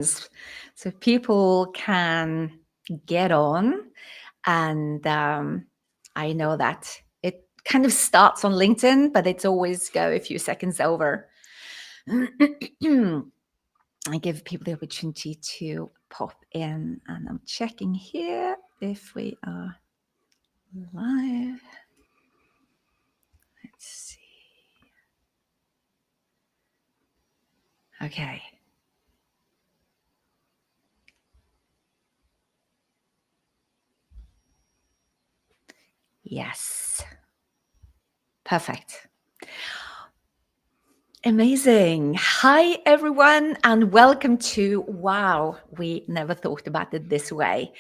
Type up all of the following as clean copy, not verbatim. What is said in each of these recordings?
so people can get on. And I know that it kind of starts on LinkedIn, but it's always go a few seconds over. I give people the opportunity to pop in, and I'm checking here if we are live. Let's see. Okay. Yes. Perfect. Amazing. Hi, everyone, and welcome to Wow, we never thought about it this way.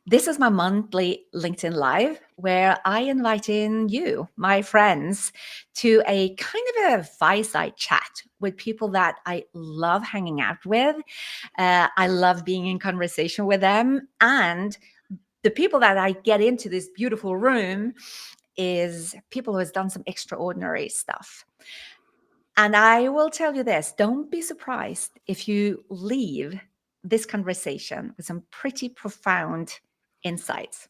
This is my monthly LinkedIn Live where I invite in you, my friends, to a kind of a fireside chat with people that I love hanging out with. I love being in conversation with them. And the people that I get into this beautiful room is people who has done some extraordinary stuff. And I will tell you this, don't be surprised if you leave this conversation with some pretty profound insights.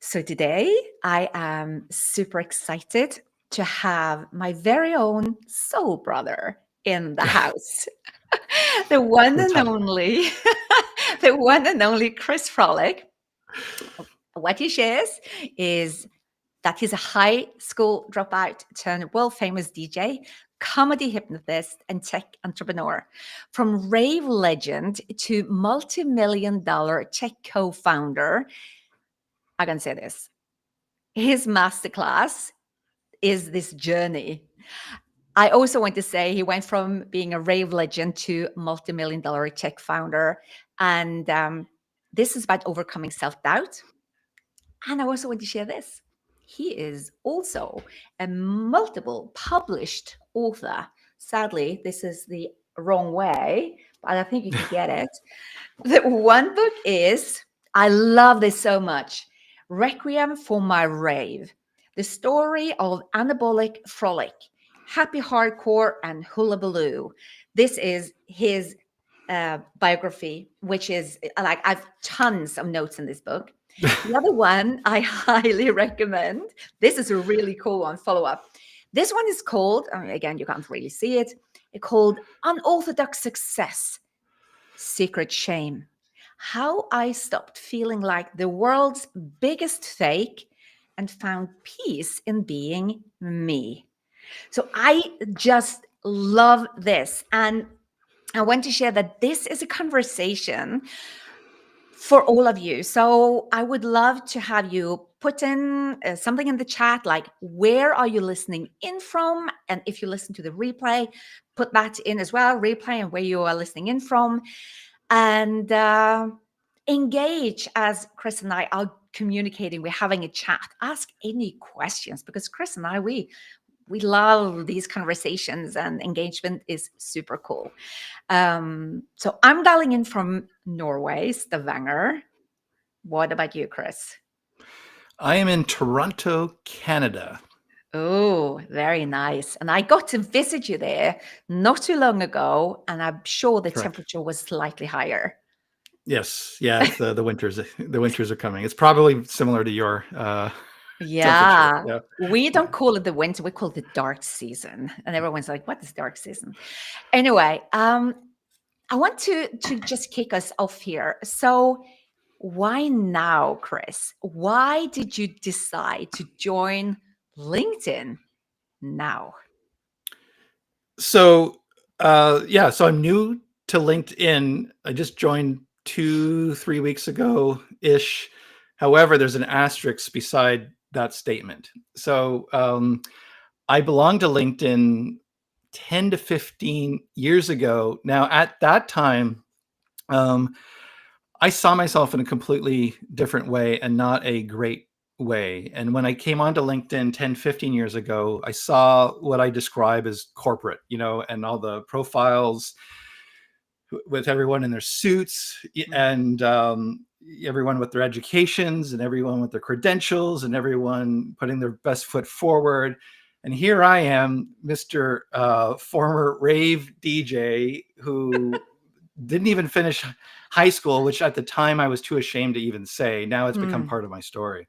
So today I am super excited to have my very own soul brother in the house. The one and only, the one and only Chris Frolic. What he shares is that he's a high school dropout turned world famous DJ, comedy hypnotist, and tech entrepreneur. From rave legend to multi-million-dollar tech co-founder, I can say this. His masterclass is this journey. I also want to say he went from being a rave legend to multi-million-dollar tech founder. And this is about overcoming self-doubt. And I also want to share this. He is also a multiple published author. Sadly, this is the wrong way, but I think you can get it. The one book is, I love this so much, Requiem for My Rave, the story of anabolic frolic, happy hardcore, and hullabaloo. This is his biography, which is like, I've tons of notes in this book. The other one I highly recommend. This is a really cool one, follow up. This one is called, again, you can't really see it, it's called Unorthodox Success, Secret Shame. How I stopped feeling like the world's biggest fake and found peace in being me. So I just love this. And I want to share that this is a conversation for all of you. So I would love to have you put in something in the chat, like where are you listening in from? And if you listen to the replay, put that in as well, replay and where you are listening in from. And engage as Chris and I are communicating, we're having a chat. Ask any questions because Chris and I, we love these conversations and engagement is super cool. So I'm dialing in from Norway, Stavanger. What about you, Chris? I am in Toronto, Canada. Oh, very nice. And I got to visit you there not too long ago, and I'm sure the temperature was slightly higher. Yes, yeah, the winters are coming. It's probably similar to your Yeah. temperature. We don't call it the winter, we call it the dark season. And everyone's like, what is dark season? Anyway, I want to just kick us off here. So why now, Chris? Why did you decide to join LinkedIn now? So so I'm new to LinkedIn. I just joined 2-3 weeks ago ish. However, there's an asterisk beside that statement. So I belonged to LinkedIn 10 to 15 years ago. Now, at that time, I saw myself in a completely different way and not a great way. And when I came onto LinkedIn 10, 15 years ago, I saw what I describe as corporate, and all the profiles with everyone in their suits and everyone with their educations and everyone with their credentials and everyone putting their best foot forward. And here I am, Mr. Former rave DJ who didn't even finish high school, which at the time I was too ashamed to even say. Now it's become part of my story.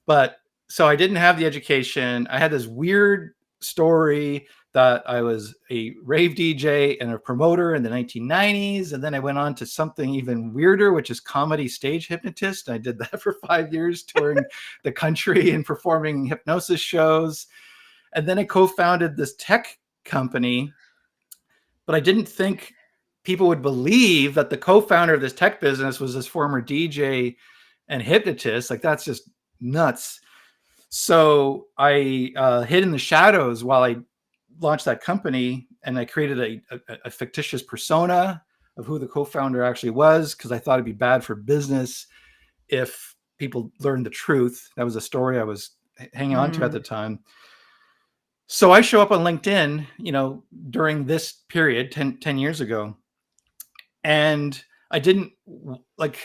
But so I didn't have the education. I had this weird story that I was a rave DJ and a promoter in the 1990s. And then I went on to something even weirder, which is comedy stage hypnotist. I did that for 5 years, touring the country and performing hypnosis shows. And then I co-founded this tech company, but I didn't think people would believe that the co-founder of this tech business was this former DJ and hypnotist. Like, that's just nuts. So I hid in the shadows while I launched that company, and I created a fictitious persona of who the co-founder actually was, because I thought it'd be bad for business if people learned the truth. That was a story I was hanging on to at the time. So I show up on LinkedIn, during this period, 10 years ago, and I didn't like,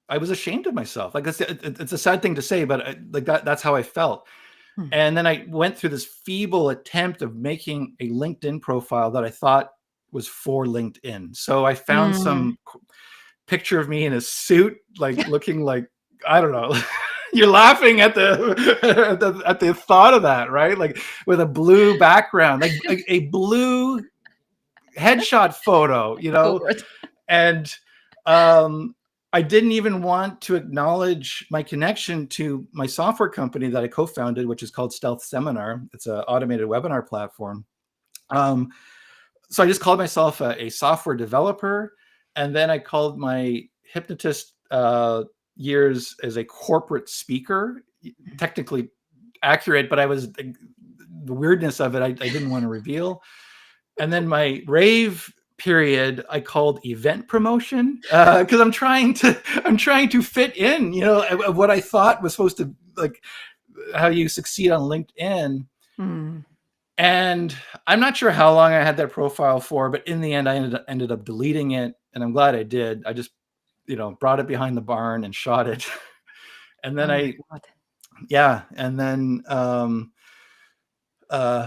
I was ashamed of myself. Like, it's a sad thing to say, but that's how I felt. And then I went through this feeble attempt of making a LinkedIn profile that I thought was for LinkedIn. So I found some picture of me in a suit, like looking like, I don't know. You're laughing at the thought of that, right? Like, with a blue background, like a blue headshot photo, and I didn't even want to acknowledge my connection to my software company that I co-founded, which is called Stealth Seminar. It's an automated webinar platform. So I just called myself a software developer, and then I called my hypnotist years as a corporate speaker. Technically accurate, but the weirdness of it, I didn't want to reveal. And then my rave period I called event promotion, because I'm trying to fit in, of what I thought was supposed to, like, how you succeed on LinkedIn. And I'm not sure how long I had that profile for, but in the end, I ended up deleting it, and I'm glad I did. I just, brought it behind the barn and shot it. And then and then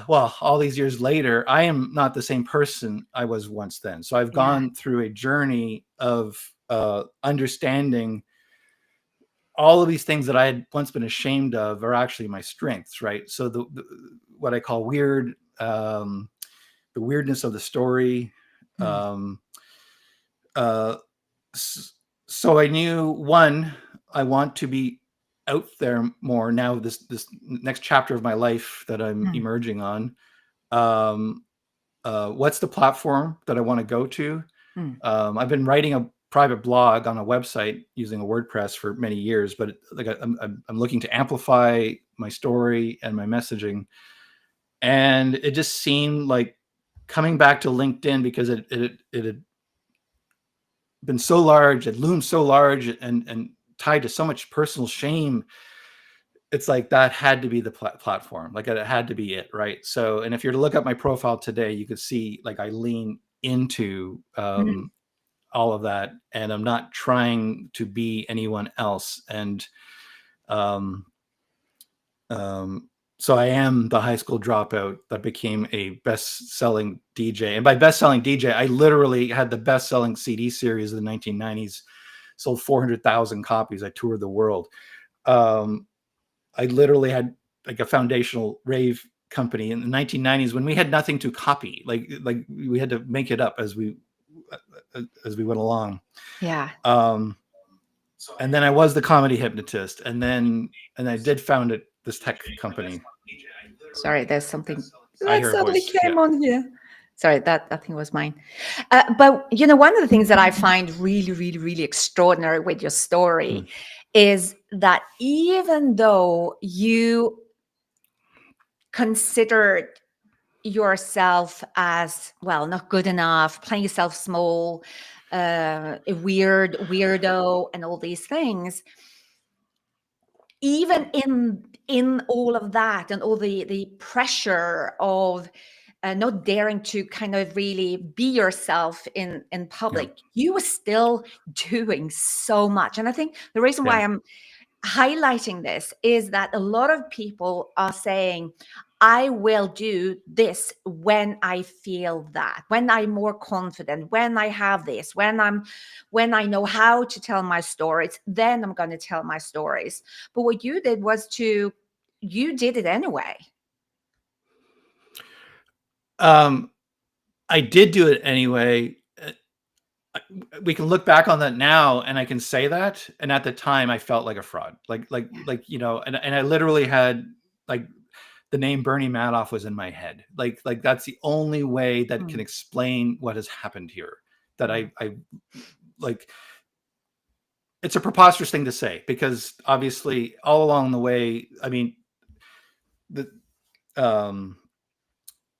well, all these years later, I am not the same person I was once then. So I've gone through a journey of understanding all of these things that I had once been ashamed of are actually my strengths, right? So the what I call weird, the weirdness of the story. So I knew, one, I want to be out there more now. This next chapter of my life that I'm emerging on. What's the platform that I want to go to? I've been writing a private blog on a website using a WordPress for many years, but I'm looking to amplify my story and my messaging. And it just seemed like coming back to LinkedIn, because it had been so large, it loomed so large, and tied to so much personal shame. It's like that had to be the platform. Like, it had to be it, right? So, and if you're to look at my profile today, you could see, like, I lean into all of that, and I'm not trying to be anyone else. And so I am the high school dropout that became a best-selling DJ. And by best-selling DJ, I literally had the best-selling CD series of the 1990s, sold 400,000 copies. I toured the world. I literally had, like, a foundational rave company in the 1990s when we had nothing to copy. Like we had to make it up as we went along. Yeah. And then I was the comedy hypnotist, and I did found this tech company. Sorry, there's something I that hear a suddenly voice. came on here. Sorry, that thing was mine. But one of the things that I find really, really, really extraordinary with your story is that even though you considered yourself as, well, not good enough, playing yourself small, a weirdo, and all these things, even in all of that and all the pressure of not daring to kind of really be yourself in public, you were still doing so much. And I think the reason why highlighting this is that a lot of people are saying, I will do this when I feel that, when I'm more confident, when I have this, when I know how to tell my stories, then I'm going to tell my stories. But what you did was you did it anyway. I did do it anyway. We can look back on that now, and I can say that. And at the time, I felt like a fraud. Like and I literally had like the name Bernie Madoff was in my head. Like that's the only way that can Mm, explain what has happened here. That mm, I like. It's a preposterous thing to say, because obviously all along the way, I mean, the um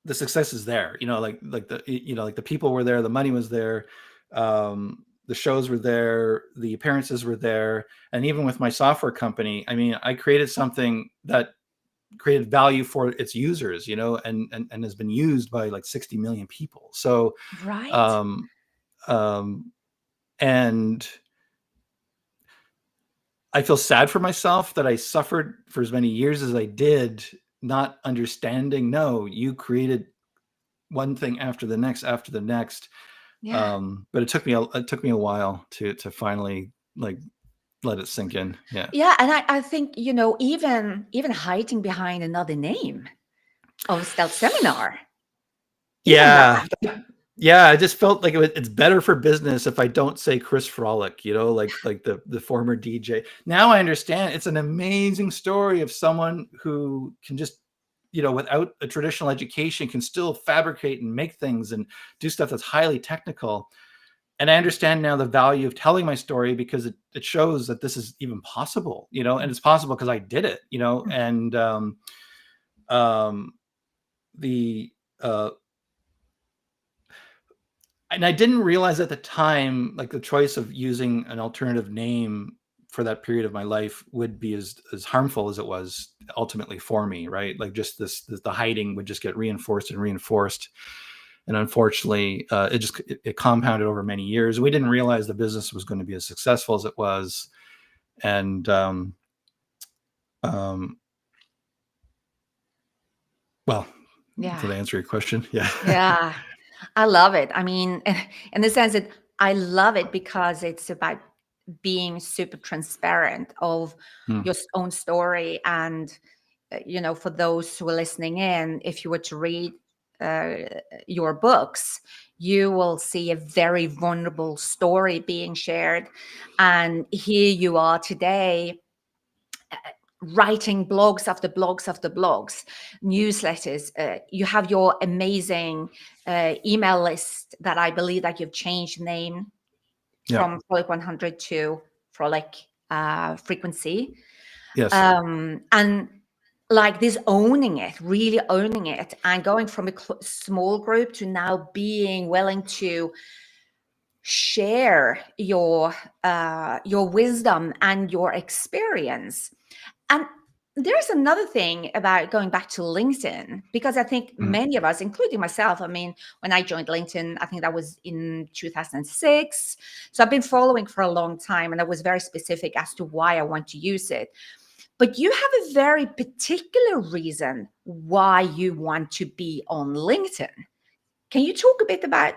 the success is there, like the people were there, the money was there, the shows were there, the appearances were there. And even with my software company, I mean, I created something that created value for its users, and has been used by like 60 million people. So right. um and I feel sad for myself that I suffered for as many years as I did, not understanding, no, you created one thing after the next. Yeah. But it took me a while to finally like let it sink in. Yeah. Yeah. And I think, even hiding behind another name of Stealth Seminar, even Yeah. that. Yeah. I just felt like it's better for business if I don't say Chris Frolic, like the former DJ. Now I understand it's an amazing story of someone who can just, without a traditional education, can still fabricate and make things and do stuff that's highly technical. And I understand now the value of telling my story, because it shows that this is even possible, and Mm, it's possible because I did it, mm, and um, the and I didn't realize at the time, like the choice of using an alternative name for that period of my life would be as harmful as it was ultimately for me, right? Like just the hiding would just get reinforced and reinforced. And unfortunately, it compounded over many years. We didn't realize the business was going to be as successful as it was. And um, well, yeah. did I answer your question? Yeah. Yeah. I love it. I mean, in the sense that I love it because it's about being super transparent of Hmm. your own story. And, for those who are listening in, if you were to read uh, your books, you will see a very vulnerable story being shared. And here you are today, writing blogs after blogs after blogs, newsletters. You have your amazing email list that I believe that you've changed name Yeah. from Frolic 100 to Frolic Frequency. Yes. And like this, owning it, really owning it, and going from a small group to now being willing to share your wisdom and your experience. And there's another thing about going back to LinkedIn, because I think Hmm. many of us, including myself, I mean, when I joined LinkedIn, I think that was in 2006. So I've been following for a long time, and I was very specific as to why I want to use it. But you have a very particular reason why you want to be on LinkedIn. Can you talk a bit about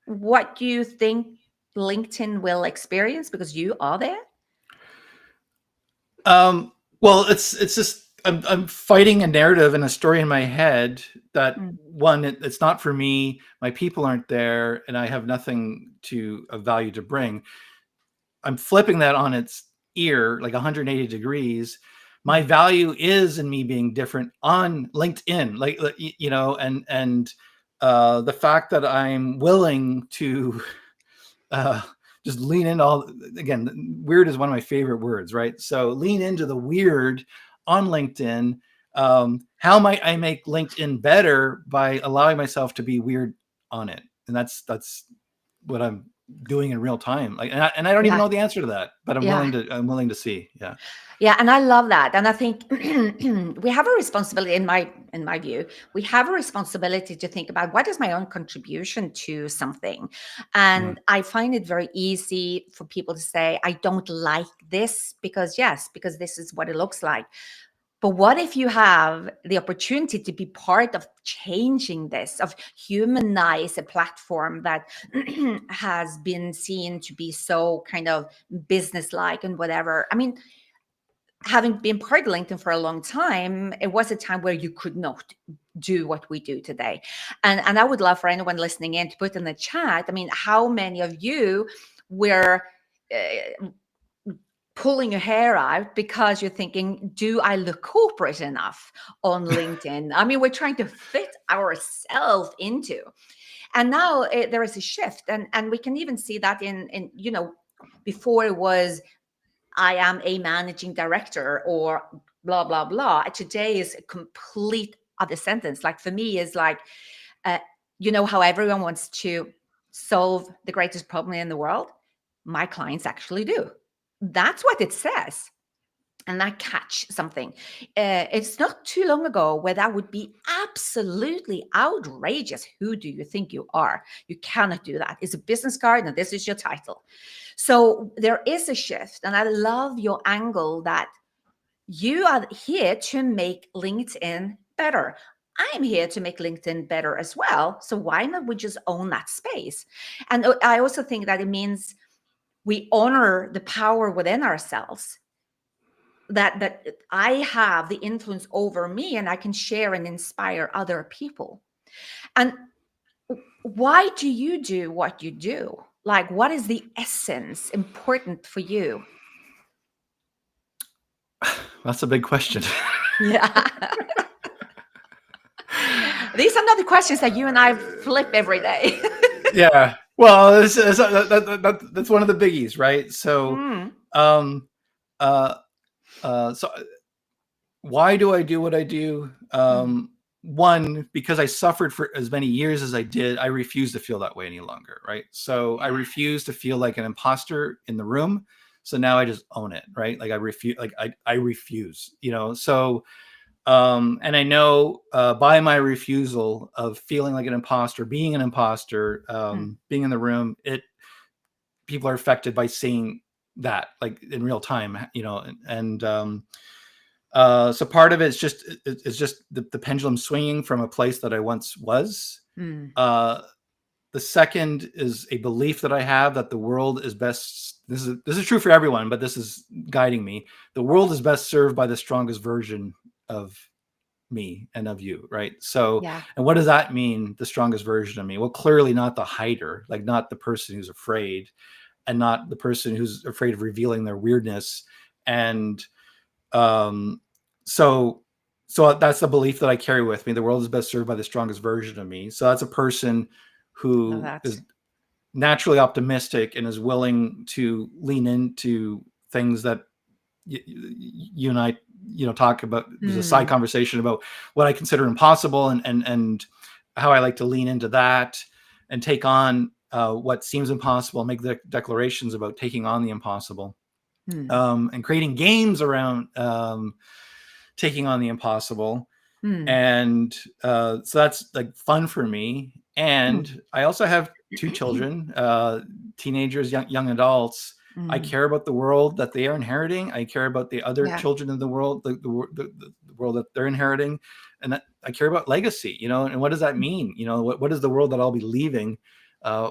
what you think LinkedIn will experience because you are there? Well, it's just I'm fighting a narrative and a story in my head that, Mm, one, it's not for me. My people aren't there, and I have nothing of value to bring. I'm flipping that on its ear, like 180 degrees. My mm, value is in me being different on LinkedIn, and the fact that I'm willing to uh, just lean in. Weird is one of my favorite words, right? So lean into the weird on LinkedIn. How might I make LinkedIn better by allowing myself to be weird on it? And that's what I'm doing in real time? Like, and I don't even Yeah. know the answer to that, but I'm Yeah. willing to see. Yeah. Yeah, and I love that. And I think we have a responsibility in my view. We have a responsibility to think about what is my own contribution to something. Mm. And I find it very easy for people to say, I don't like this because yes, because this is what it looks like. But what if you have the opportunity to be part of changing this, of humanize a platform that has been seen to be so kind of business-like and whatever? I mean, having been part of LinkedIn for a long time, it was a time where you could not do what we do today. And I would love for anyone listening in to put in the chat, I mean, how many of you were pulling your hair out because you're thinking, do I look corporate enough on LinkedIn? I mean, we're trying to fit ourselves into. And now there is a shift. And we can even see that in, before it was, I am a managing director or blah, blah, blah. Today is a complete other sentence. Like for me is like, uh, how everyone wants to solve the greatest problem in the world? My clients actually do. That's what it says. And I catch something. It's not too long ago where that would be absolutely outrageous. Who do you think you are? You cannot do that. It's a business card and this is your title. So there is a shift. And I love your angle that you are here to make LinkedIn better. I'm here to make LinkedIn better as well. So why not we just own that space? And I also think that it means we honor the power within ourselves, that I have the influence over me and I can share and inspire other people. And why do you do what you do? Like, what is the essence important for you? That's a big question. Yeah. These are not the questions that you and I flip every day. Yeah. Well, that's one of the biggies, right? So, Mm, um, uh, so why do I do what I do? mm, One, because I suffered for as many years as I did, I refuse to feel that way any longer, right? So I yeah. refuse to feel like an imposter in the room. So now I just own it, right? Like I refuse, So, and I know by my refusal of feeling like an imposter, being an imposter, Mm, being in the room, people are affected by seeing that like in real time, and so part of it's just the pendulum swinging from a place that I once was. mm, Uh, the second is a belief that I have that the world is best. This is true for everyone, but this is guiding me. The world is best served by the strongest version of me and of you, right? So, yeah. and what does that mean? The strongest version of me? Well, clearly not the hider, like not the person who's afraid, and not the person who's afraid of revealing their weirdness. And um, so that's the belief that I carry with me. The world is best served by the strongest version of me. So that's a person Love who that. is naturally optimistic and is willing to lean into things that you and I, talk about. There's a side Mm, conversation about what I consider impossible and how I like to lean into that and take on what seems impossible, make the declarations about taking on the impossible, mm, and creating games around taking on the impossible. mm, And so that's like fun for me. mm, And I also have two children, teenagers, young adults. I mm. care about the world that they are inheriting. I care about the other Yeah. children in the world, the world that they're inheriting. And I care about legacy, and what does that mean? What is the world that I'll be leaving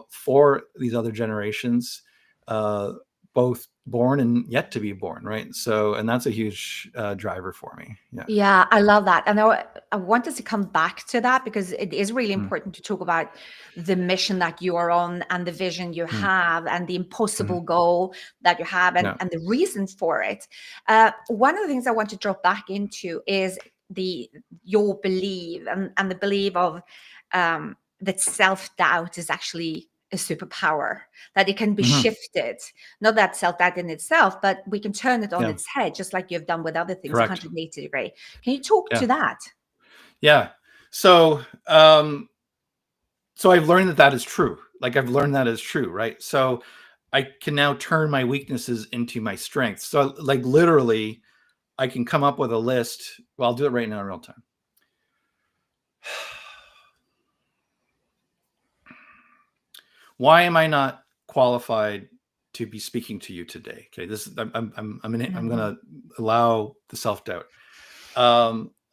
for these other generations, uh, both born and yet to be born, right? So, and that's a huge driver for me. Yeah. Yeah, I love that. And I want us to come back to that because it is really Mm, important to talk about the mission that you are on and the vision you mm, have and the mhm. impossible goal that you have and, Yeah. and the reason for it. One of the things I want to drop back into is your belief and the belief of that self-doubt is actually a superpower, that it can be Mhm. shifted. Not that self-doubt in itself, but we can turn it on Yeah. its head, just like you've done with other things, Correct. 180 degree. Can you talk Yeah. to that? Yeah. So, so I've learned that is true. like I've learned that is true, right? So I can now turn my weaknesses into my strengths. So like literally I can come up with a list. Well, I'll do it right now in real time. Why am I not qualified to be speaking to you today? Okay, this is I'm going to allow the self-doubt.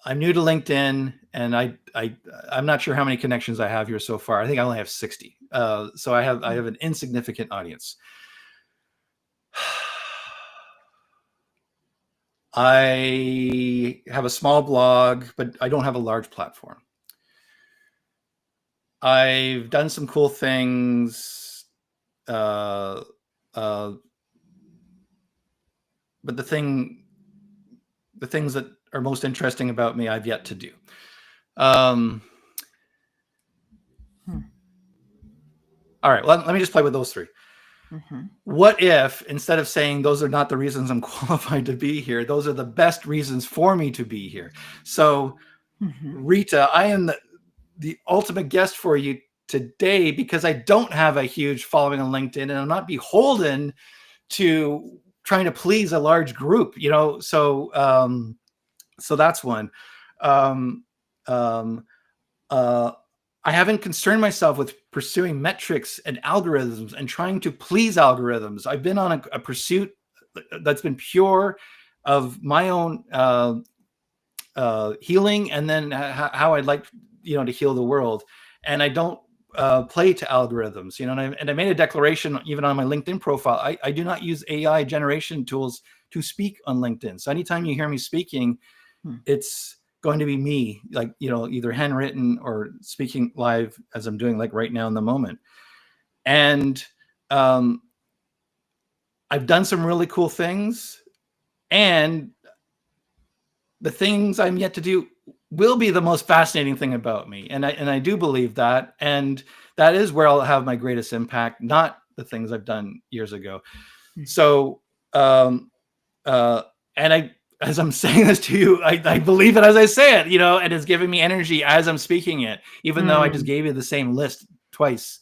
I'm new to LinkedIn, and I'm not sure how many connections I have here so far. I think I only have 60. So I have an insignificant audience. I have a small blog, but I don't have a large platform. I've done some cool things, but the things that are most interesting about me, I've yet to do. All right, well, let me just play with those three. What if, instead of saying those are not the reasons I'm qualified to be here, those are the best reasons for me to be here? So, Rita, I am the ultimate guest for you today because I don't have a huge following on LinkedIn, and I'm not beholden to trying to please a large group, so that's one. I haven't concerned myself with pursuing metrics and algorithms and trying to please algorithms. I've been on a pursuit that's been pure of my own healing, and then how I'd like to heal the world. And I don't play to algorithms, and I made a declaration even on my LinkedIn profile. I do not use AI generation tools to speak on LinkedIn. So anytime you hear me speaking, it's going to be me, like, either handwritten or speaking live as I'm doing like right now in the moment. And I've done some really cool things, and the things I'm yet to do will be the most fascinating thing about me. And I do believe that. And that is where I'll have my greatest impact, not the things I've done years ago. So, and as I'm saying this to you, I believe it as I say it, and it's giving me energy as I'm speaking it, even though I just gave you the same list twice.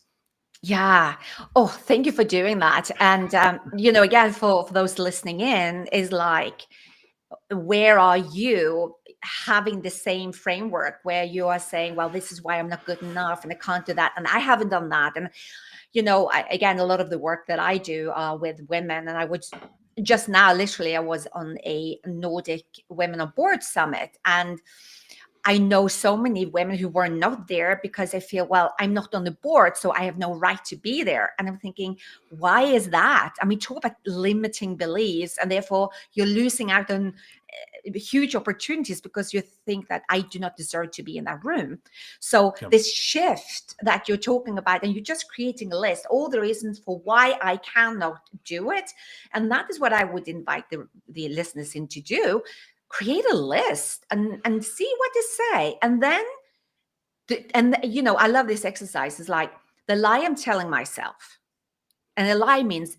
Yeah. Oh, thank you for doing that. And, again, for those listening in, is like, where are you having the same framework where you are saying, well, this is why I'm not good enough and I can't do that. And I haven't done that. And, again, a lot of the work that I do with women, and I would just now, literally, I was on a Nordic Women on Board Summit, and I know so many women who were not there because they feel, well, I'm not on the board, so I have no right to be there. And I'm thinking, why is that? I mean, talk about limiting beliefs, and therefore you're losing out on huge opportunities because you think that I do not deserve to be in that room. So this shift that you're talking about, and you're just creating a list, all the reasons for why I cannot do it. And that is what I would invite the listeners in to do. Create a list and see what they say. And then, I love this exercise. It's like the lie I'm telling myself. And a lie means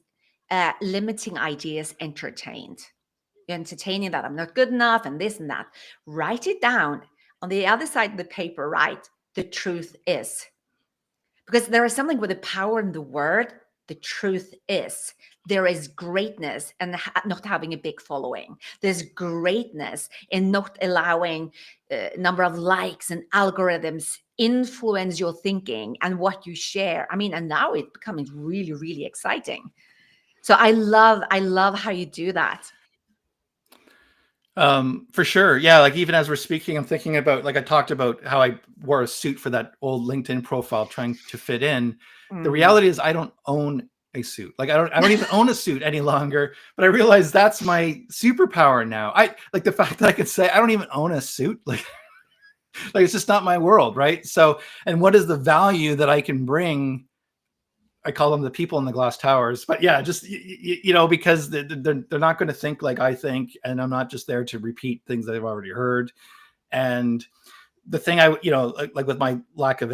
limiting ideas entertained. You're entertaining that I'm not good enough and this and that. Write it down. On the other side of the paper, write, the truth is. Because there is something with the power in the word. The truth is, there is greatness in not having a big following. There's greatness in not allowing a number of likes and algorithms influence your thinking and what you share. I mean, and now it's becoming really, really exciting. So I love how you do that. For sure. Yeah. Like even as we're speaking, I'm thinking about, like I talked about how I wore a suit for that old LinkedIn profile trying to fit in. The reality is I don't own a suit. Like I don't even own a suit any longer, but I realize that's my superpower now. I like the fact that I could say I don't even own a suit. Like it's just not my world. Right. So, and what is the value that I can bring? I call them the people in the glass towers, but yeah, just, because they're not going to think like I think. And I'm not just there to repeat things that I've already heard. And the thing like with my lack of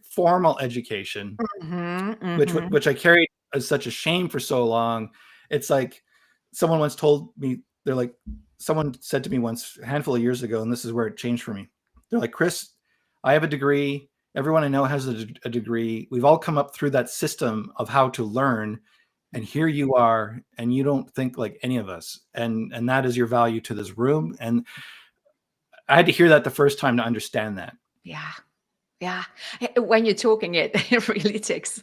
formal education, which I carried as such a shame for so long. It's like someone once told me, someone said to me once a handful of years ago, and this is where it changed for me. They're like, Chris, I have a degree Everyone I know has a degree. We've all come up through that system of how to learn. And here you are, and you don't think like any of us. And that is your value to this room. And I had to hear that the first time to understand that. Yeah. Yeah. When you're talking it, it really takes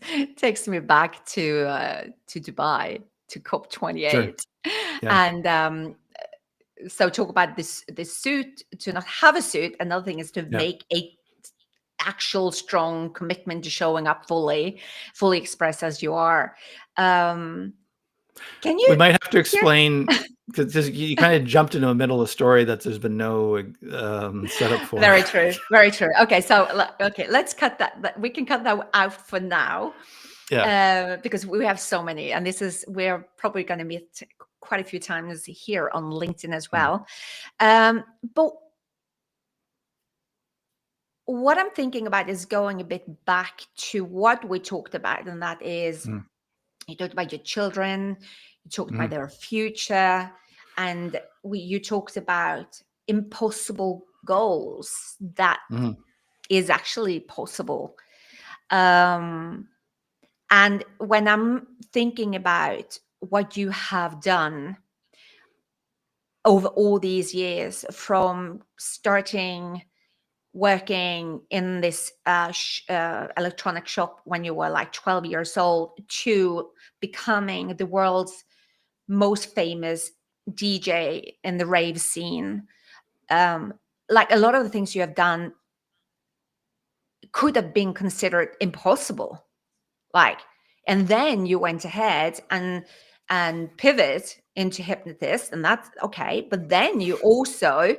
me back to Dubai, to Sure. COP28. Yeah. And so talk about this suit, to not have a suit. Another thing is to Yeah. make a actual strong commitment to showing up fully expressed as you are. Can you We might have to hear? explain, because you kind of jumped into a middle of a story that there's been no setup for. Very true. Very true. Okay, so let's cut that. We can cut that out for now, Yeah. because we have so many, and we're probably going to meet quite a few times here on LinkedIn as well. But what I'm thinking about is going a bit back to what we talked about, and that is, you talked about your children, you talked about their future, and you talked about impossible goals that is actually possible. And when I'm thinking about what you have done over all these years, from starting working in this electronic shop when you were like 12 years old, to becoming the world's most famous DJ in the rave scene. Like, a lot of the things you have done could have been considered impossible. Like, and then you went ahead and pivot into hypnotist, and that's okay. But then you also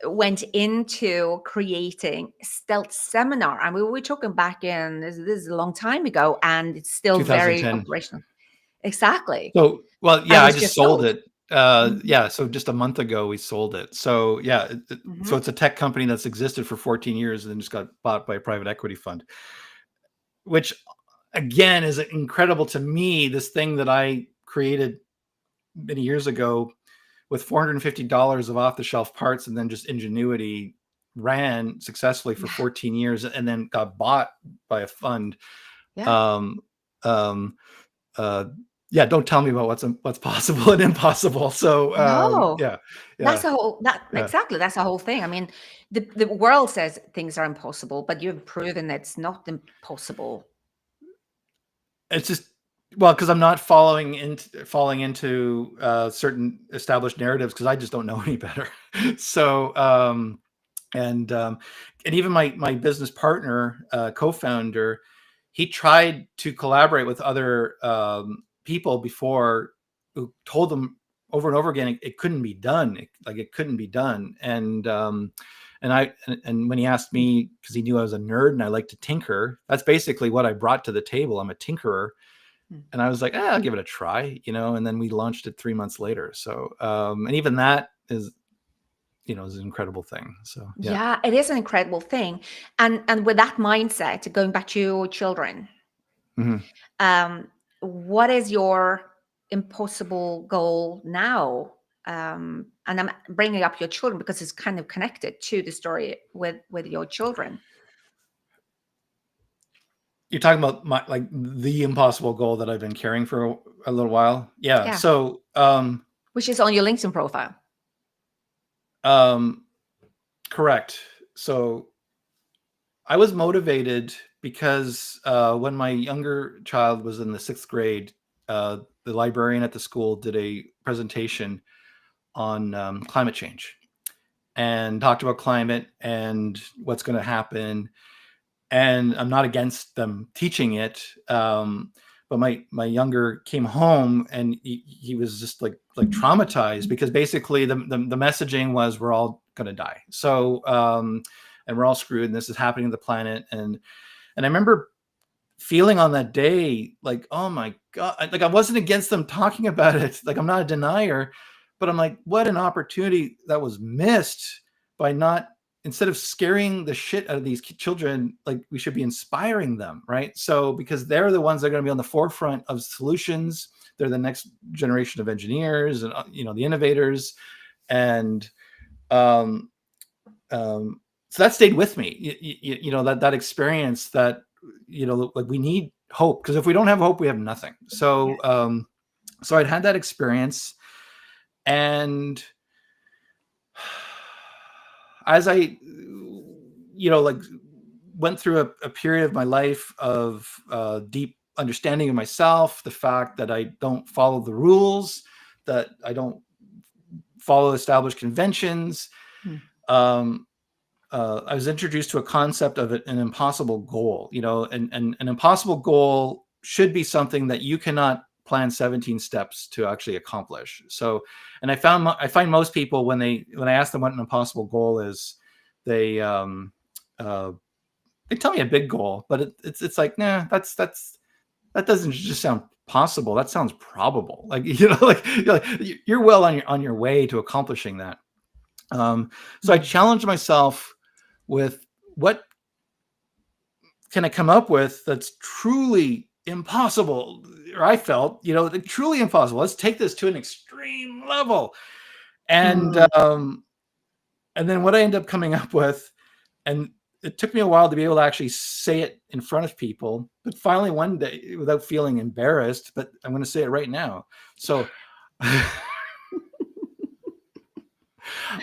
went into creating stealth seminar. I mean, we're talking back in, this is a long time ago, and it's still very 2010. operational. Exactly. So, well, And yeah, it I was just just sold sold. it. Yeah, so just a month ago we sold it. So yeah, so it's a tech company that's existed for 14 years and then just got bought by a private equity fund, which again is incredible to me. This thing that I created many years ago with $450 of off-the-shelf parts and then just ingenuity, ran successfully for 14 years and then got bought by a fund. Yeah. Yeah, don't tell me about what's possible and impossible. So No. That's yeah, the whole exactly, that's the whole thing. I mean, the world says things are impossible, but you've proven it's not impossible. it's just, well, because I'm not falling into certain established narratives, because I just don't know any better. So and even my business partner, co-founder, he tried to collaborate with other people before, who told them over and over again it couldn't be done. It couldn't be done. And when he asked me, because he knew I was a nerd and I like to tinker, that's basically what I brought to the table. I'm a tinkerer. And I was like, I'll give it a try, and then we launched it 3 months later. So and even that is is an incredible thing. So yeah. Yeah, it is an incredible thing. And with that mindset, going back to your children, what is your impossible goal now? And I'm bringing up your children because it's kind of connected to the story with your children. You're talking about the impossible goal that I've been carrying for a little while. Yeah. Yeah. So Which is on your LinkedIn profile. Correct. So I was motivated because when my younger child was in the 6th grade, the librarian at the school did a presentation on climate change and talked about climate and what's going to happen. And I'm not against them teaching it. But my younger came home and he was just like traumatized, because basically the messaging was, we're all going to die. So and we're all screwed, and this is happening to the planet. And I remember feeling on that day like, oh my God, like I wasn't against them talking about it. Like, I'm not a denier, but I'm like, what an opportunity that was missed by not, instead of scaring the shit out of these children, like, we should be inspiring them, right? So, because they're the ones that are going to be on the forefront of solutions. They're the next generation of engineers and the innovators. And so that stayed with me. That experience, that like we need hope, because if we don't have hope, we have nothing. Yeah. So I'd had that experience, and as I like went through a period of my life of deep understanding of myself, the fact that I don't follow the rules, that I don't follow established conventions. Hmm. I was introduced to a concept of an impossible goal, and an impossible goal should be something that you cannot plan 17 steps to actually accomplish. So, and I find most people, when I ask them what an impossible goal is, they tell me a big goal, but it's like, nah, that doesn't just sound possible. That sounds probable. Like, you're well on your way to accomplishing that. So I challenged myself with, what can I come up with that's truly impossible? Or I felt, truly impossible. Let's take this to an extreme level. And then what I ended up coming up with, and it took me a while to be able to actually say it in front of people, but finally one day, without feeling embarrassed, but I'm going to say it right now. So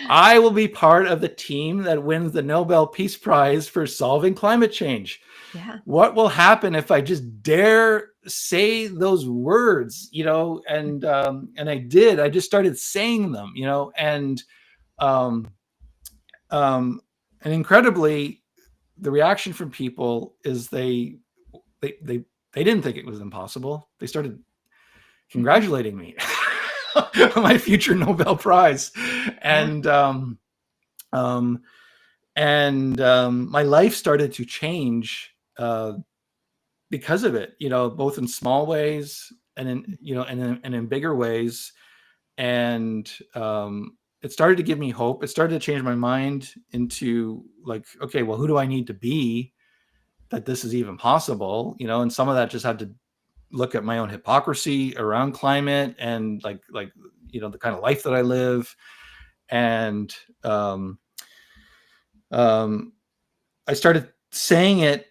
I will be part of the team that wins the Nobel Peace Prize for solving climate change. Yeah. What will happen if I just dare say those words, and I did. I just started saying them, and incredibly, the reaction from people is they didn't think it was impossible. They started congratulating me on my future Nobel Prize, and my life started to change because of it. Both in small ways and in bigger ways, and it started to give me hope. It started to change my mind into, like, okay, well, who do I need to be that this is even possible? And some of that just had to look at my own hypocrisy around climate, and like the kind of life that I live. And I started saying it,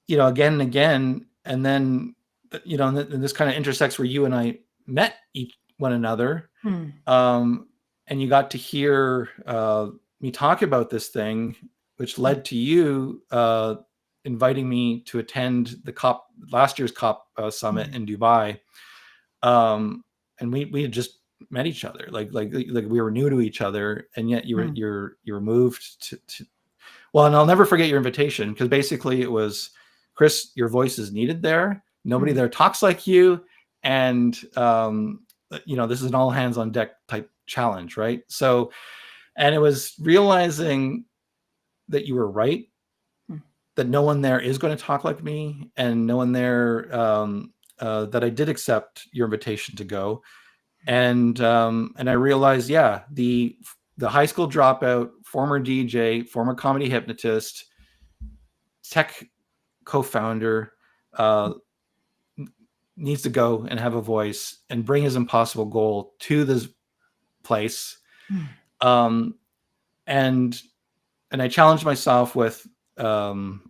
again and again. And then, and this kind of intersects where you and I met one another. And you got to hear me talk about this thing, which led to you inviting me to attend the last year's COP summit in Dubai. And we had just met each other, like we were new to each other, and yet you were moved to well, and I'll never forget your invitation, because basically it was, Chris, your voice is needed there. Nobody there talks like you, and this is an all hands on deck type challenge, right? So, and it was realizing that you were right, that no one there is going to talk like me, and no one there, that I did accept your invitation to go. And I realized, yeah, the high school dropout, former DJ, former comedy hypnotist, tech co-founder, needs to go and have a voice and bring his impossible goal to this place. And I challenged myself with, another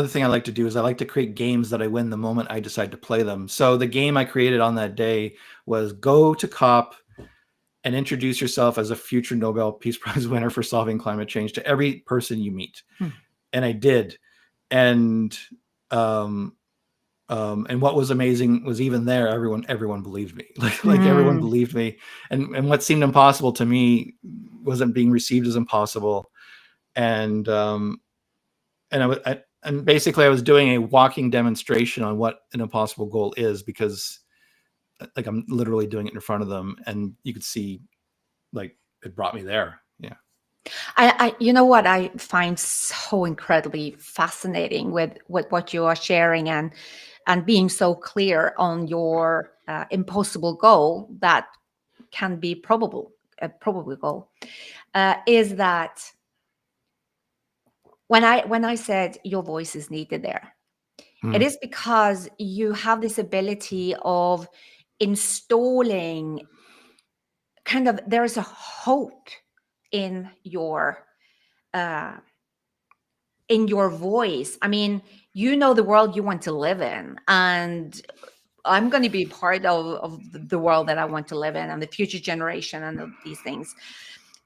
thing I like to do is I like to create games that I win the moment I decide to play them. So the game I created on that day was, go to COP and introduce yourself as a future Nobel Peace Prize winner for solving climate change to every person you meet. And I did. And what was amazing was, even there, everyone believed me. Like everyone believed me. And what seemed impossible to me wasn't being received as impossible. And basically I was doing a walking demonstration on what an impossible goal is, because like I'm literally doing it in front of them, and you could see, like, it brought me there. Yeah. I you know what I find so incredibly fascinating with what you are sharing, and being so clear on your impossible goal that can be a probable goal, is that when I said your voice is needed there, it is because you have this ability of installing kind of, there is a hope in your uh, in your voice. I mean, you know the world you want to live in, and I'm going to be part of the world that I want to live in, and the future generation, and these things.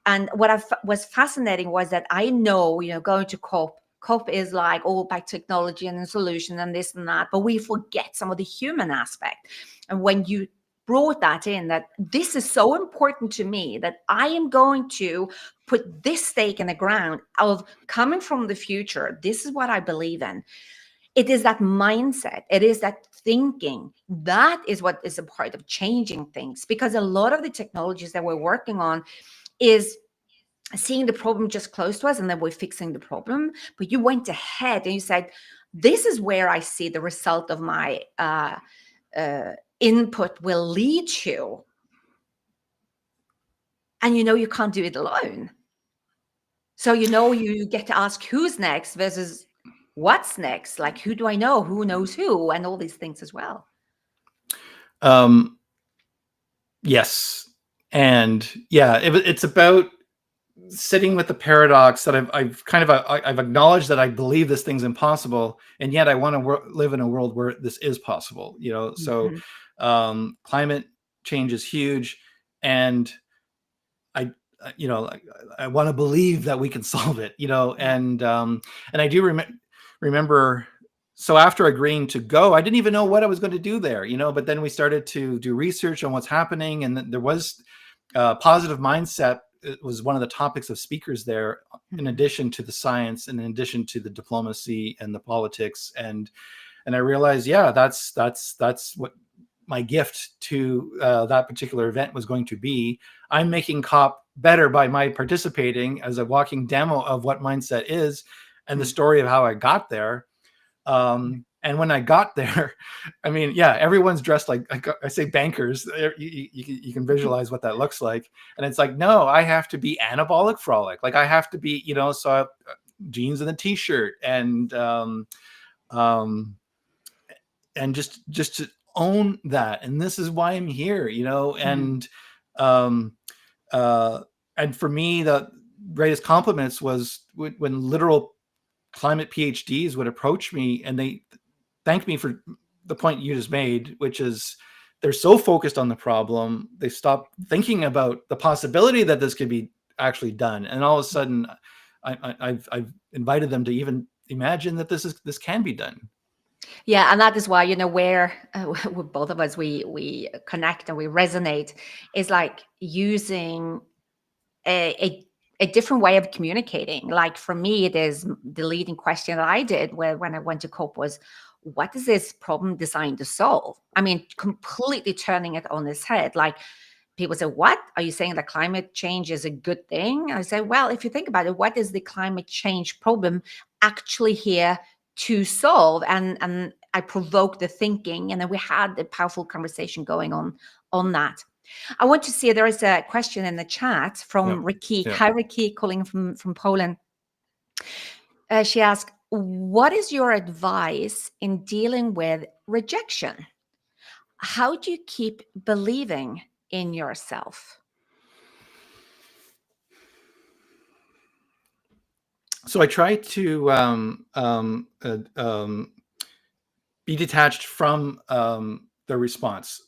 And what was fascinating was that I know, going to COP is like all by technology and the solution and this and that, but we forget some of the human aspect. And when you brought that in, that this is so important to me, that I am going to put this stake in the ground of coming from the future. This is what I believe in. It is that mindset. It is that thinking. That is what is a part of changing things, because a lot of the technologies that we're working on is seeing the problem just close to us, and then we're fixing the problem. But you went ahead and you said, this is where I see the result of my input will lead to. And you can't do it alone. So you get to ask who's next versus what's next. Like, who do I know? Who knows who? And all these things as well. Yes. And yeah, it's about sitting with the paradox that I've acknowledged that I believe this thing's impossible, and yet I want to live in a world where this is possible. So climate change is huge, and I want to believe that we can solve it. And I do remember. So after agreeing to go, I didn't even know what I was going to do there. But then we started to do research on what's happening, and there was positive mindset. It was one of the topics of speakers there, in addition to the science and in addition to the diplomacy and the politics. And I realized, yeah, that's what my gift to that particular event was going to be. I'm making COP better by my participating as a walking demo of what mindset is and the story of how I got there. And when I got there, I mean, yeah, everyone's dressed like I say bankers. You can visualize what that looks like. And it's like, no, I have to be anabolic frolic. Like I have to be, so jeans and a t-shirt and just to own that. And this is why I'm here, and for me, the greatest compliments was when literal climate PhDs would approach me and they thank me for the point you just made, which is they're so focused on the problem, they stop thinking about the possibility that this could be actually done. And all of a sudden, I've invited them to even imagine that this can be done. Yeah, and that is why where both of us we connect and we resonate is like using a different way of communicating. Like for me, it is the leading question that I did when I went to COPE was, what is this problem designed to solve? I mean, completely turning it on its head. Like people say, what? Are you saying that climate change is a good thing? I say, well, if you think about it, what is the climate change problem actually here to solve? And I provoked the thinking, and then we had a powerful conversation going on that. I want to see, there is a question in the chat from Ricky. Hi, Ricky, calling from Poland. She asked, what is your advice in dealing with rejection? How do you keep believing in yourself? So I try to be detached from the response.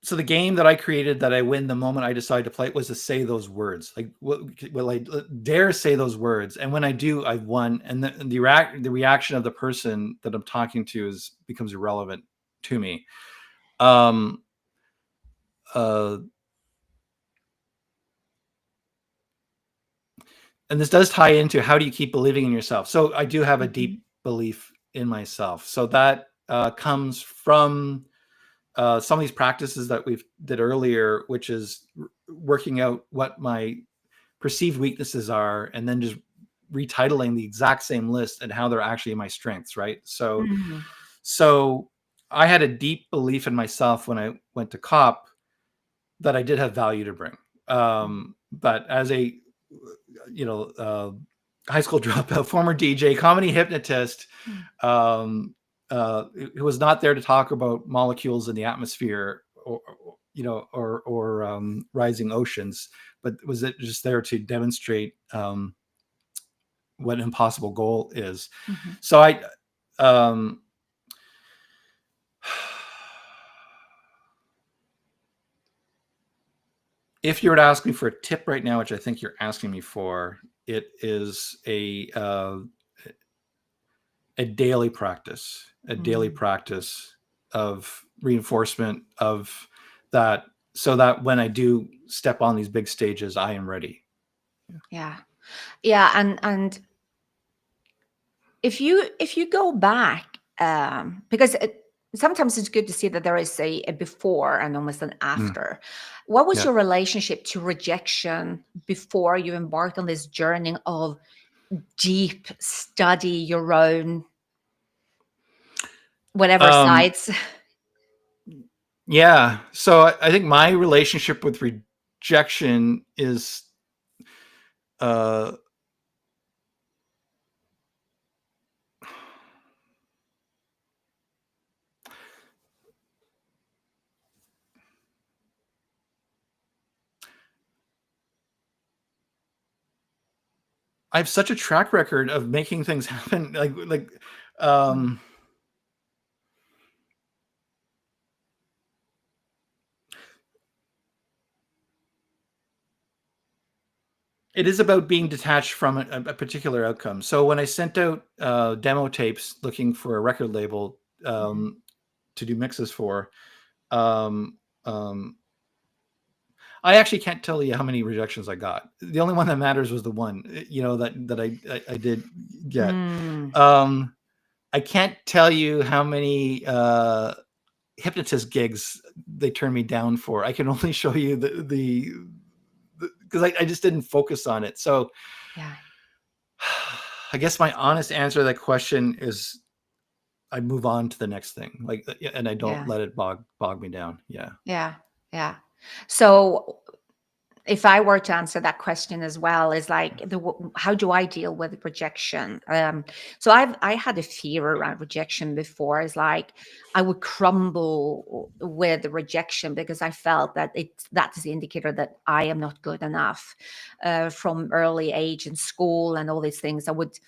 So the game that I created that I win the moment I decide to play it was to say those words. Like, will I dare say those words? And when I do, I've won. And the reaction of the person that I'm talking to becomes irrelevant to me. And this does tie into how do you keep believing in yourself? So I do have a deep belief in myself. So that comes from some of these practices that we did earlier, which is working out what my perceived weaknesses are, and then just retitling the exact same list and how they're actually my strengths, right? So I had a deep belief in myself when I went to COP that I did have value to bring. But as a high school dropout, former DJ, comedy hypnotist, who was not there to talk about molecules in the atmosphere or rising oceans, but was it just there to demonstrate what an impossible goal is? Mhm. So um, if you were to ask me for a tip right now, which I think you're asking me for, it is a daily practice, Mm. of reinforcement of that, so that when I do step on these big stages, I am ready. Yeah. Yeah. And if you go back, because sometimes it's good to see that there is a before and almost an Mm, after. What was yeah. your relationship to rejection before you embarked on this journey of deep study your own whatever Um, sides? yeah. So I think my relationship with rejection is uh, I have such a track record of making things happen. Mm. Um, it is about being detached from a particular outcome. So when I sent out demo tapes looking for a record label Mhm. to do mixes for, um, um, I actually can't tell you how many rejections I got. The only one that matters was the one, that I did get. Mm. Um, I can't tell you how many hypnotist gigs they turned me down for. I can only show you the because I just didn't focus on it. So Yeah. I guess my honest answer to that question is I move on to the next thing, and I don't Yeah. let it bog me down. Yeah. Yeah. Yeah. So if I were to answer that question as well, is like how do I deal with rejection? So I had a fear around rejection before. It's like I would crumble with the rejection because I felt that that is the indicator that I am not good enough. From early age in school and all these things, I would,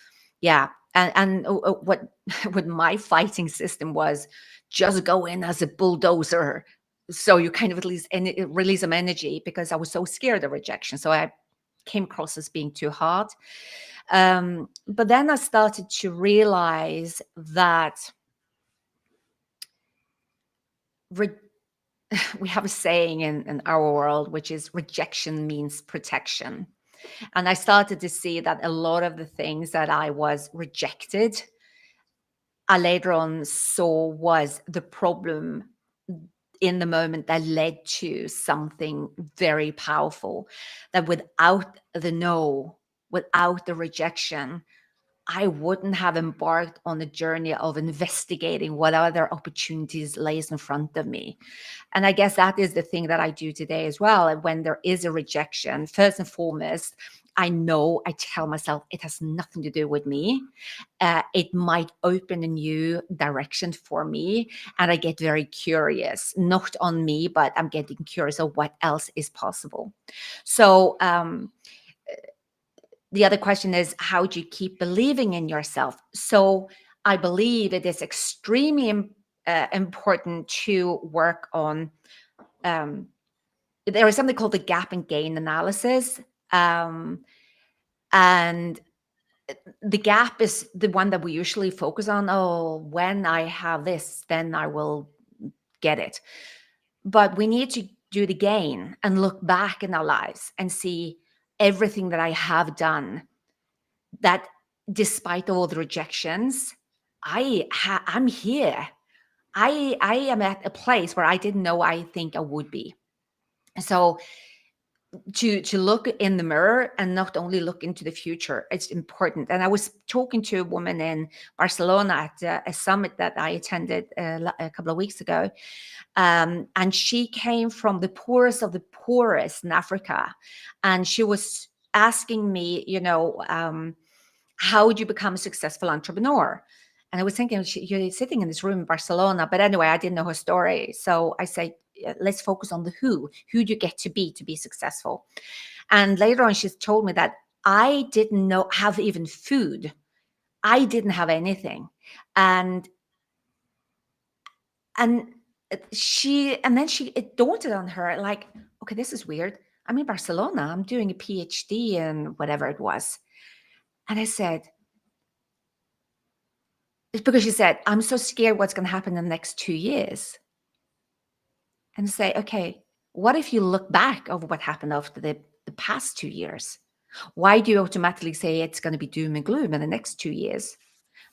yeah. And what what my fighting system was, just go in as a bulldozer, so you kind of at least release some energy, because I was so scared of rejection. So I came across as being too hard. But then I started to realize that re- we have a saying in our world, which is rejection means protection. And I started to see that a lot of the things that I was rejected, I later on saw was the problem in the moment that led to something very powerful. That without the no, without the rejection, I wouldn't have embarked on a journey of investigating what other opportunities lays in front of me. And I guess that is the thing that I do today as well. And when there is a rejection, first and foremost, I know, I tell myself it has nothing to do with me. It might open a new direction for me. And I get very curious, not on me, but I'm getting curious of what else is possible. So, the other question is, how do you keep believing in yourself? So I believe it is extremely important to work on. Um, there is something called the gap and gain analysis. Um, and the gap is the one that we usually focus on. Oh, when I have this, then I will get it. But we need to do the gain and look back in our lives and see everything that I have done, that despite all the rejections, I'm here. I am at a place where I didn't know I think I would be. So to look in the mirror and not only look into the future, it's important. And I was talking to a woman in Barcelona at a summit that I attended a couple of weeks ago, and she came from the poorest of the poorest in Africa, and she was asking me, how would you become a successful entrepreneur? And I was thinking, you're sitting in this room in Barcelona. But anyway, I didn't know her story. So I said, let's focus on the who do you get to be successful. And later on, she's told me that I didn't have even food. I didn't have anything. And then it dawned on her, like, okay, this is weird. I'm in Barcelona. I'm doing a PhD and whatever it was. And I said, it's because she said, I'm so scared what's going to happen in the next 2 years. And say, okay, what if you look back over what happened after the past 2 years? Why do you automatically say it's going to be doom and gloom in the next 2 years?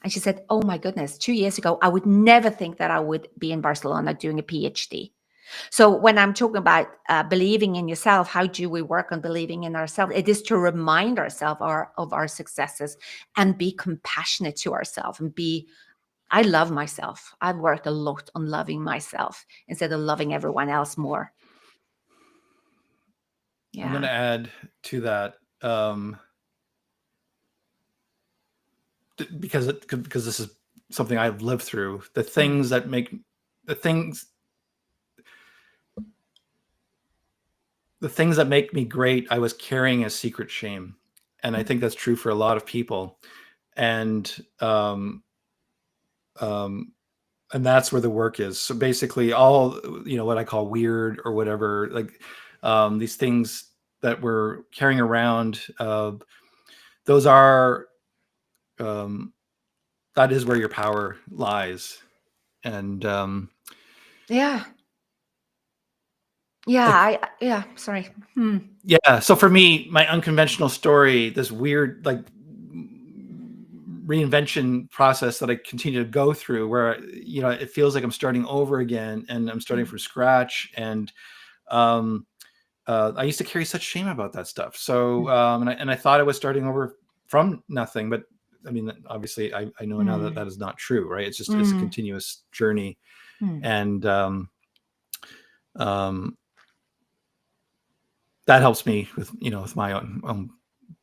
And she said, oh my goodness, 2 years ago, I would never think that I would be in Barcelona doing a PhD. So when I'm talking about believing in yourself, how do we work on believing in ourselves? It is to remind ourselves of our successes and be compassionate to ourselves and I love myself. I've worked a lot on loving myself instead of loving everyone else more. Yeah. I'm going to add to that because this is something I've lived through. The things that make me great, I was carrying as secret shame, and I think that's true for a lot of people. And that's where the work is. So basically, all what I call weird or whatever, like these things that we're carrying around, those are that is where your power lies. And yeah. Sorry. Yeah. So for me, my unconventional story, this weird like reinvention process that I continue to go through, where it feels like I'm starting over again, and I'm starting from scratch. And I used to carry such shame about that stuff. So and I thought I was starting over from nothing, but I mean, obviously, I know now that is not true, right? It's just it's a continuous journey, and that helps me with with my own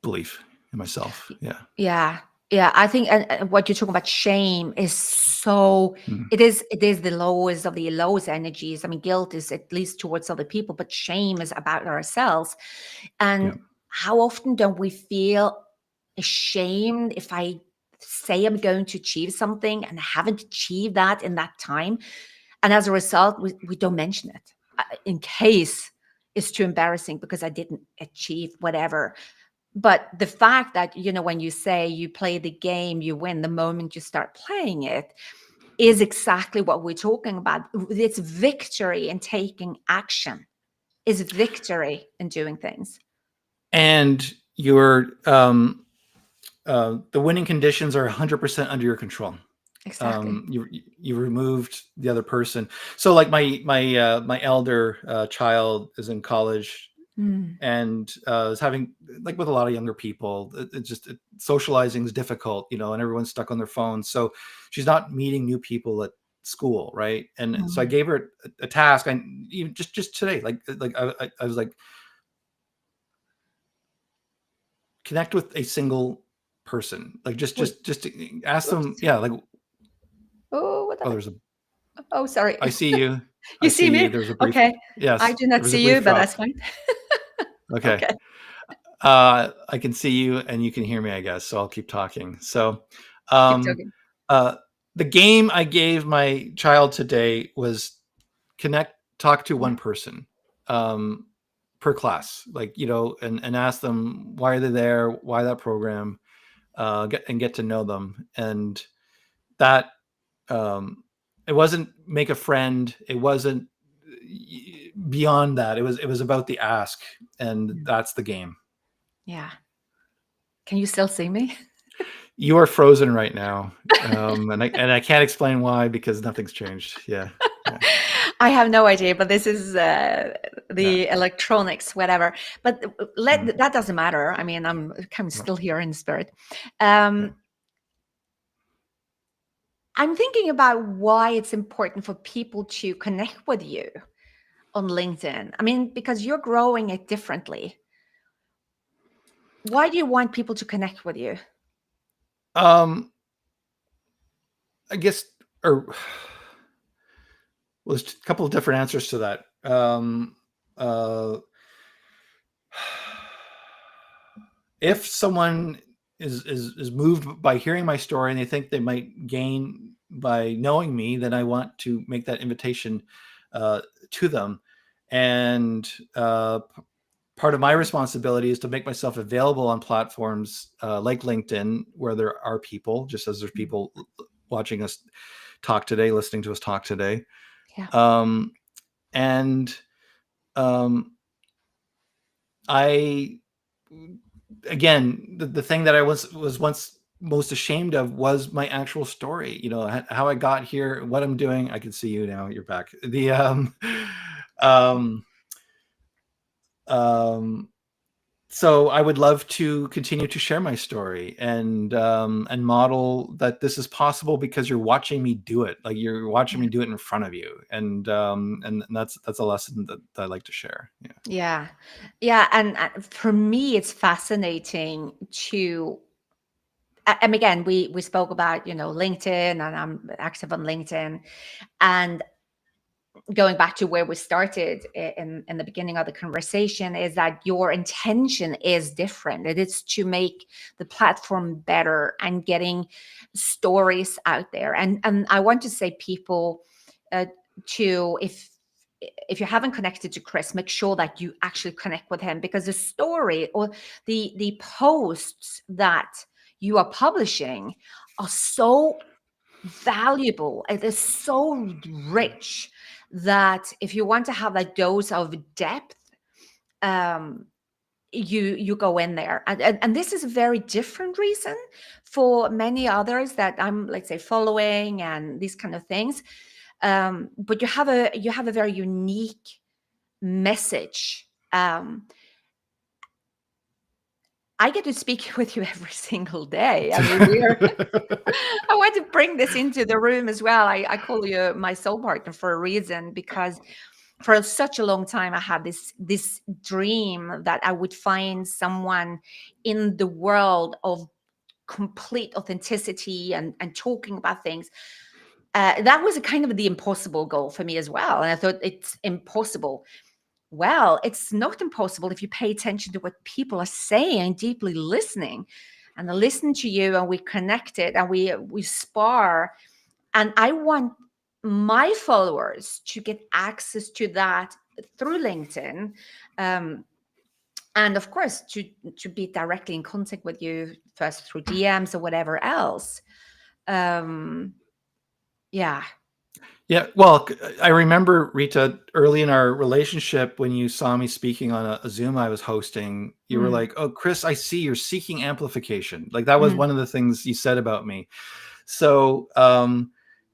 belief in myself. Yeah. I think what you're talking about, shame, is so it is the lowest of the lowest energies. I mean, guilt is at least towards other people, but shame is about ourselves. And how often don't we feel ashamed if I say I'm going to achieve something and I haven't achieved that in that time? And as a result, we don't mention it in case it's too embarrassing because I didn't achieve whatever. But the fact that, when you say you play the game, you win the moment you start playing it, is exactly what we're talking about. It's victory in taking action. It's victory in doing things. And your the winning conditions are 100% under your control. Exactly. You removed the other person. So like my elder child is in college, and is having, like with a lot of younger people, socializing is difficult, and everyone's stuck on their phones. So she's not meeting new people at school, right? And so I gave her a task. I even just today, I was like, connect with a single person, like just to ask them. Yeah, like, there's a sorry. I see you. You see me? There's a brief. Okay. Yes, I do there not was a see brief you, but drop. that's fine. Okay. I can see you and you can hear me, I guess. So I'll keep talking. So, Keep talking. the game I gave my child today was talk to one person, per class, like, and ask them why are they there, why that program, get to know them. And that, it wasn't make a friend. It wasn't beyond that. It was about the ask, and that's the game. Yeah. Can you still see me? You are frozen right now, and I can't explain why, because nothing's changed. Yeah. I have no idea, but this is the electronics, whatever. But that doesn't matter. I mean, I'm kind of still here in spirit. I'm thinking about why it's important for people to connect with you on LinkedIn. I mean, because you're growing it differently. Why do you want people to connect with you? I guess, or well, there's a couple of different answers to that. um, uh, if someone is moved by hearing my story and they think they might gain by knowing me, then I want to make that invitation to them. And part of my responsibility is to make myself available on platforms like LinkedIn, where there are people, just as there's people watching us talk today, listening to us talk today. Yeah. And I, again, the thing that I was once most ashamed of was my actual story. You know, how I got here, what I'm doing. I can see you now. You're back. The so I would love to continue to share my story and model that this is possible because you're watching me do it. Like you're watching me do it in front of you, and that's a lesson that I like to share. Yeah. Yeah. Yeah. And for me, it's fascinating to, and again, we spoke about, LinkedIn, and I'm active on LinkedIn. And going back to where we started in the beginning of the conversation, is that your intention is different. It is to make the platform better and getting stories out there. And I want to say, people, to if you haven't connected to Chris, make sure that you actually connect with him, because the story or the posts that you are publishing are so valuable. It is so rich that if you want to have that dose of depth, um, you go in there. And this is a very different reason for many others that I'm, let's say, following and these kind of things. But you have a very unique message. I get to speak with you every single day. I mean, I want to bring this into the room as well. I call you my soul partner for a reason, because for such a long time I had this dream that I would find someone in the world of complete authenticity and talking about things. That was a kind of the impossible goal for me as well. And I thought, it's impossible. Well, it's not impossible if you pay attention to what people are saying, deeply listening. And I listen to you, and we connected, and we spar. And I want my followers to get access to that through LinkedIn. And of course, to be directly in contact with you, first through DMs or whatever else. Yeah. Yeah, well, I remember, Rita, early in our relationship, when you saw me speaking on a Zoom I was hosting, you were Mm, like, "Oh, Chris, I see you're seeking amplification." Like that was mm, one of the things you said about me. So,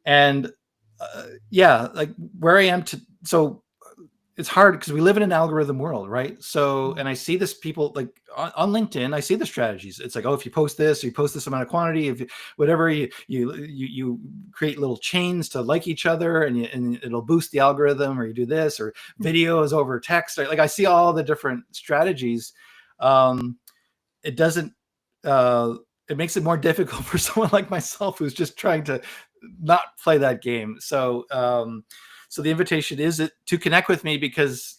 and yeah, like where I am to, so it's hard because we live in an algorithm world, right? So, mm, and I see this people like on LinkedIn, I see the strategies. It's like, oh, if you post this, or you post this amount of quantity, if you, whatever you create little chains to like each other, and it'll boost the algorithm, or you do this, or mm, videos over text. Like I see all the different strategies. It doesn't. It makes it more difficult for someone like myself who's just trying to not play that game. So so the invitation is to connect with me, because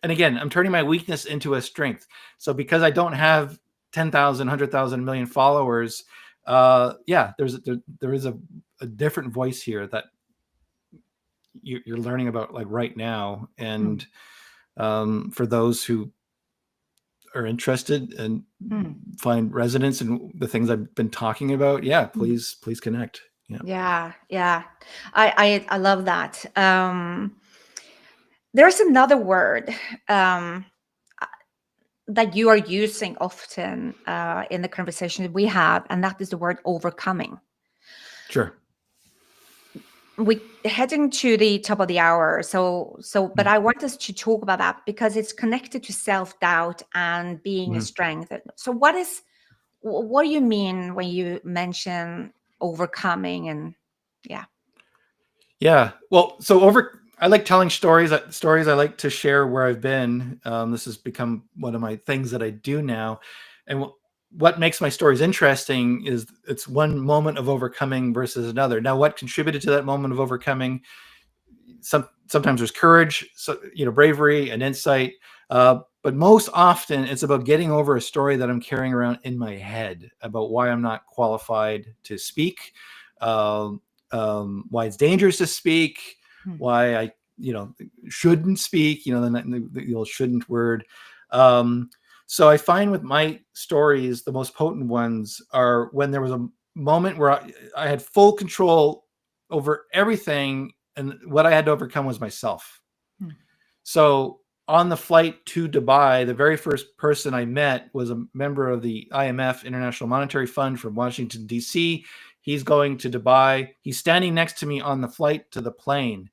and again, I'm turning my weakness into a strength. So because I don't have 10,000, 100,000, million followers, yeah, there is a different voice here that you're learning about, like right now. And mm, for those who are interested and mm, find resonance in the things I've been talking about, yeah, mm. please connect. Yeah. Yeah, yeah. I love that. There's another word um, that you are using often in the conversation we have, and that is the word overcoming. Sure. We heading to the top of the hour, but I want us to talk about that because it's connected to self-doubt and being a Mhm. strength. So what do you mean when you mention overcoming? And yeah. Yeah. Well, I like telling stories. Stories I like to share where I've been. This has become one of my things that I do now. And what makes my stories interesting is it's one moment of overcoming versus another. Now, what contributed to that moment of overcoming? sometimes there's courage, so, bravery and insight. But most often it's about getting over a story that I'm carrying around in my head about why I'm not qualified to speak, why it's dangerous to speak, why I, shouldn't speak, the old shouldn't word. So I find with my stories, the most potent ones are when there was a moment where I had full control over everything, and what I had to overcome was myself. So on the flight to Dubai, the very first person I met was a member of the IMF, International Monetary Fund, from Washington, D.C. He's going to Dubai. He's standing next to me on the flight to the plane.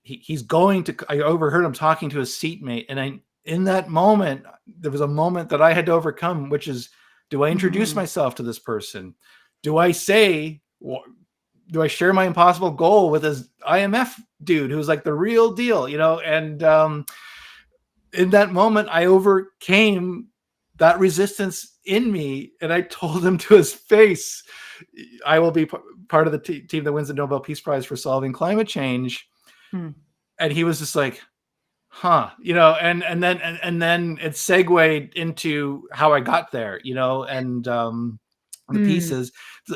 He's going to, I overheard him talking to his seatmate. And in that moment, there was a moment that I had to overcome, which is, do I introduce myself to this person? Do I share my impossible goal with this IMF dude who's like the real deal, And in that moment, I overcame that resistance in me, and I told him to his face, I will be part of the team that wins the Nobel Peace Prize for solving climate change. And he was just like, huh, and then it segued into how I got there, and the pieces.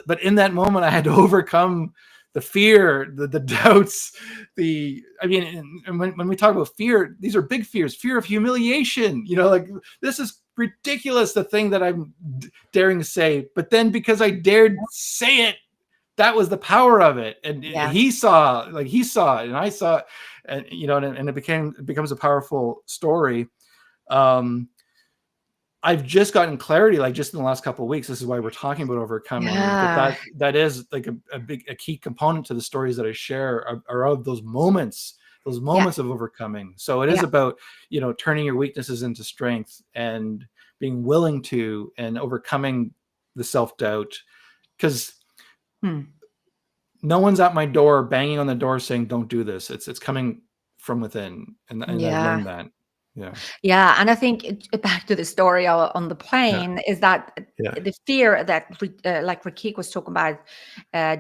But in that moment, I had to overcome the fear, the doubts, and when we talk about fear, these are big fears: fear of humiliation, like, this is ridiculous, the thing that I'm daring to say. But then because I dared say it, that was the power of it. And he saw it, and I saw it, and and it becomes a powerful story. I've just gotten clarity, like just in the last couple of weeks. This is why we're talking about overcoming. That is like a key component to the stories that I share are of those moments of overcoming. So it is about, turning your weaknesses into strength and being willing to, and overcoming the self-doubt, because no one's at my door banging on the door saying, don't do this. It's coming from within. And I've learned that. Yeah. And I think back to the story on the plane is that the fear that, like Rakik was talking about,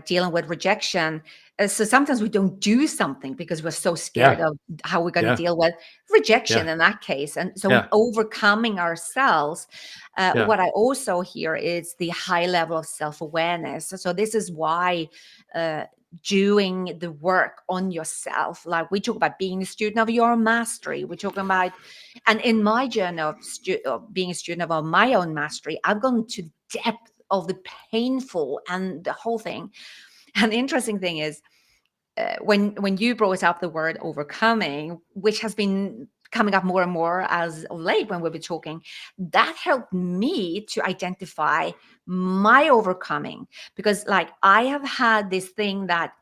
dealing with rejection. So sometimes we don't do something because we're so scared of how we're going to deal with rejection in that case. And so overcoming ourselves. What I also hear is the high level of self-awareness. So this is why doing the work on yourself, like we talk about being a student of your mastery, we're talking about, and in my journey of being a student of my own mastery, I've gone to the depth of the painful and the whole thing. And the interesting thing is, when you brought up the word overcoming, which has been coming up more and more as of late when we've been talking, that helped me to identify my overcoming. Because like I have had this thing that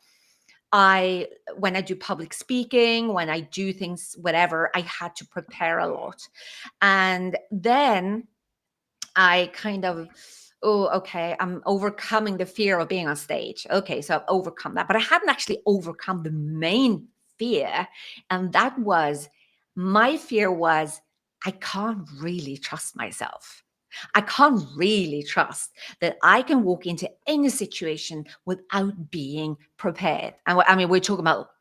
when I do public speaking, when I do things, whatever, I had to prepare a lot. And then I kind of, okay, I'm overcoming the fear of being on stage. Okay, so I've overcome that. But I hadn't actually overcome the main fear. And that was, my fear was, I can't really trust myself. I can't really trust that I can walk into any situation without being prepared. And I mean, we're talking about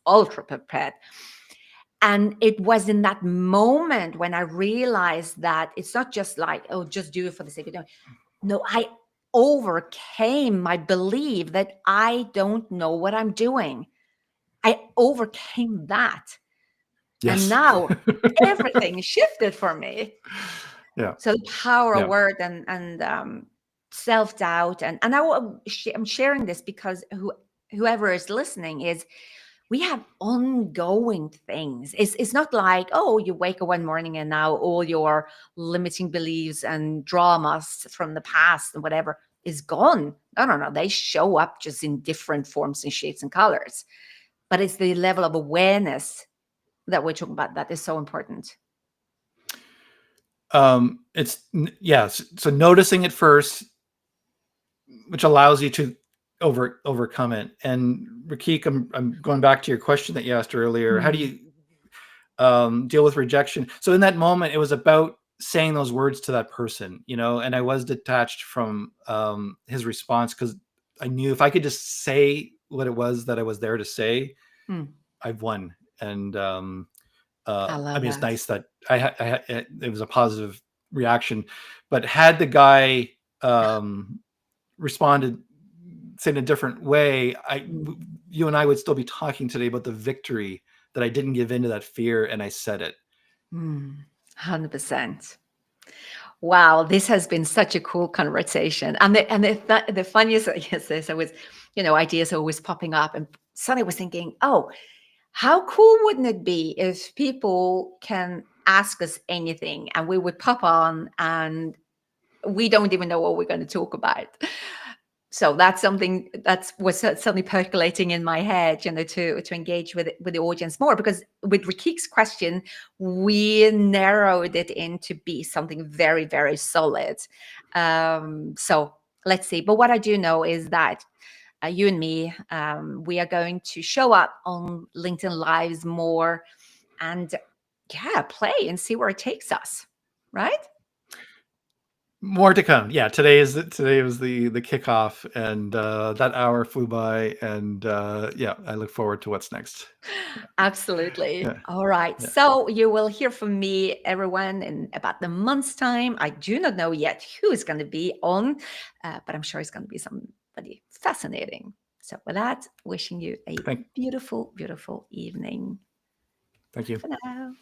ultra prepared. And it was in that moment when I realized that it's not just like, oh, just do it for the sake of doing it. No, I overcame my belief that I don't know what I'm doing. I overcame that. Yes. And now everything shifted for me. Yeah. So the power of word and self-doubt. And I'm sharing this because whoever is listening is, we have ongoing things. It's not like, oh, you wake up one morning and now all your limiting beliefs and dramas from the past and whatever is gone. No. They show up just in different forms and shapes and colors. But it's the level of awareness that we're talking about that is so important. So noticing it first, which allows you to overcome it. And Rakik, I'm going back to your question that you asked earlier. How do you deal with rejection? So in that moment, it was about saying those words to that person, and I was detached from his response, because I knew if I could just say what it was that I was there to say, Mm, I've won. And I I love mean, it's that. nice that it was a positive reaction. But had the guy responded, say, in a different way, Mm, you and I would still be talking today about the victory that I didn't give in to that fear and I said it. 100%. Wow, this has been such a cool conversation. And the funniest thing is this, I was, ideas are always popping up. And suddenly I was thinking, oh, how cool wouldn't it be if people can ask us anything and we would pop on and we don't even know what we're going to talk about. So that's something that's was suddenly percolating in my head, to engage with the audience more, because with Rakik's question, we narrowed it in to be something very, very solid. So let's see. But what I do know is that you and me, we are going to show up on LinkedIn Lives more, and play and see where it takes us. Right? More to come. Yeah, today was the kickoff, and that hour flew by, and yeah, I look forward to what's next. Absolutely. Yeah, All right. yeah. So you will hear from me, everyone, in about the month's time. I do not know yet who is going to be on, but I'm sure it's going to be somebody fascinating. So, with that, wishing you a Thank beautiful, beautiful evening. thank Bye you. for now.